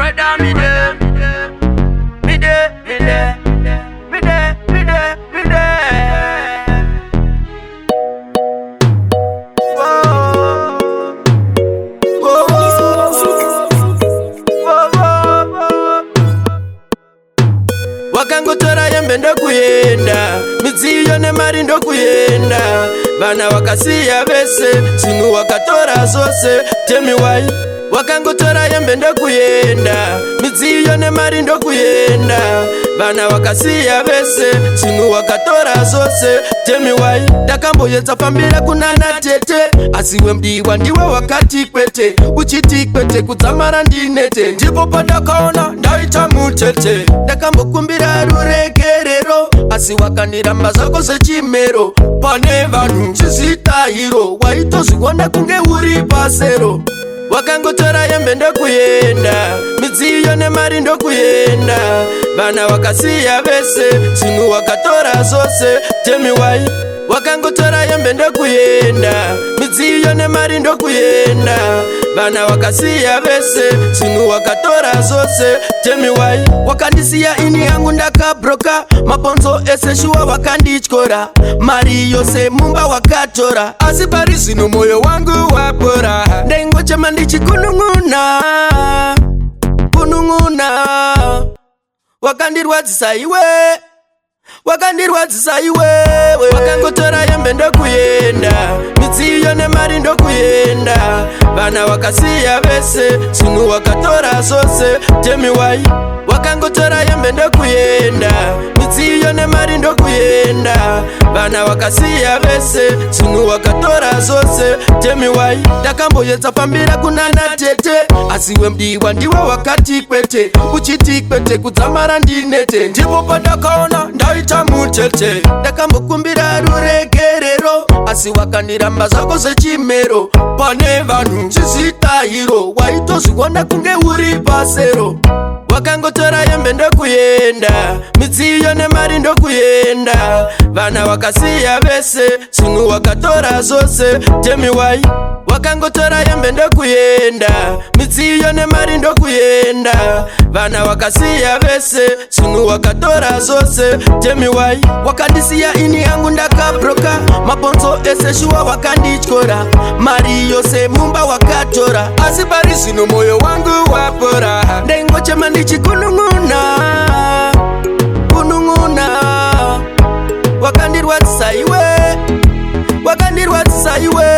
brother, me there. Me there, me there. Me there, me there, me there. Whoa. Whoa, whoa. Whoa, whoa. Wakangotora yembe ndokuyenda, midziyo nemari ndokuyenda. Vana wakasiya vese, zvinhu wakatora zvose. Tell me why. Wakangotora yembe ndokuyenda, midziyo nemari ndokuyenda. Vana wakasiya vese, zvinhu wakatora zvose. Tell me why. Ndakamboedza fambira kunana tete, asi wemdiwa ndiwe wakati kwete. Uchiti kwete kudzamara ndinete, ndipo pandakaona ndaita mutete. Ndakambokumbira ruregerero, asi wakandiramba zvako zvechimero. Pane vanhu zvisitahiro, waitozviona kunge uri pasero. Wakangotora yembe ndokuyenda, midziyo nemari ndokuyenda. Vana wakasiya vese, zvinhu wakatora zvose. Tell me why. Wakangotora yembe ndokuyenda, midziyo nemari ndokuyenda. Vana wakasiya vese, zvinhu wakatora zvose. Tell me why. Wakandisiya ini yangu ndakabroka, mabonzo ese shuwa wakandityora. Mari yose mumba wakatora, asi pari zvino moyo wangu wapora. Ndaingochema ndichikunun'una, kunun'una. Wakandirwadzisa iwe, wakandirwadzisa iwe. Wakangotora yembe ndokuyenda, midziyo nemari ndokuyenda. Vana wakasiya vese, zvinhu wakatora zvose. Tell me why. Wakangotora yembe ndokuyenda, midziyo nemari ndokuyenda. Vana wakasiya vese, zvinhu wakatora zvose. Tell me why. Ndakamboedza fambira kunana tete, asi wemdiwa ndiwe wakati kwete. Uchiti kwete kudzamara ndinete, ndipo pandakaona ndaita mutete. Ndakambokumbira ruregerero, asi wakandiramba zvako zvechimero. Pane vanhu zvisitahiro, waitozviona kunge uri pasero. Wakangotora yembe ndokuyenda, midziyo nemari ndokuyenda. Vana wakasiya vese, zvinhu wakatora zvose. Tell me why. Wakangotora yembe ndokuyenda, midziyo nemari ndokuyenda. Vana wakasiya vese, zvinhu wakatora zvose. Tell me why. Wakandisiya ini yangu ndakabroka, mabonzo ese shuwa wakandityora. Mari yose mumba wakatora, asi pari zvino moyo wangu wapora. Ndaingochema ndichikunun'una, kunun'una. Wakandirwadzisa iwe, wakandirwadzisa iwe.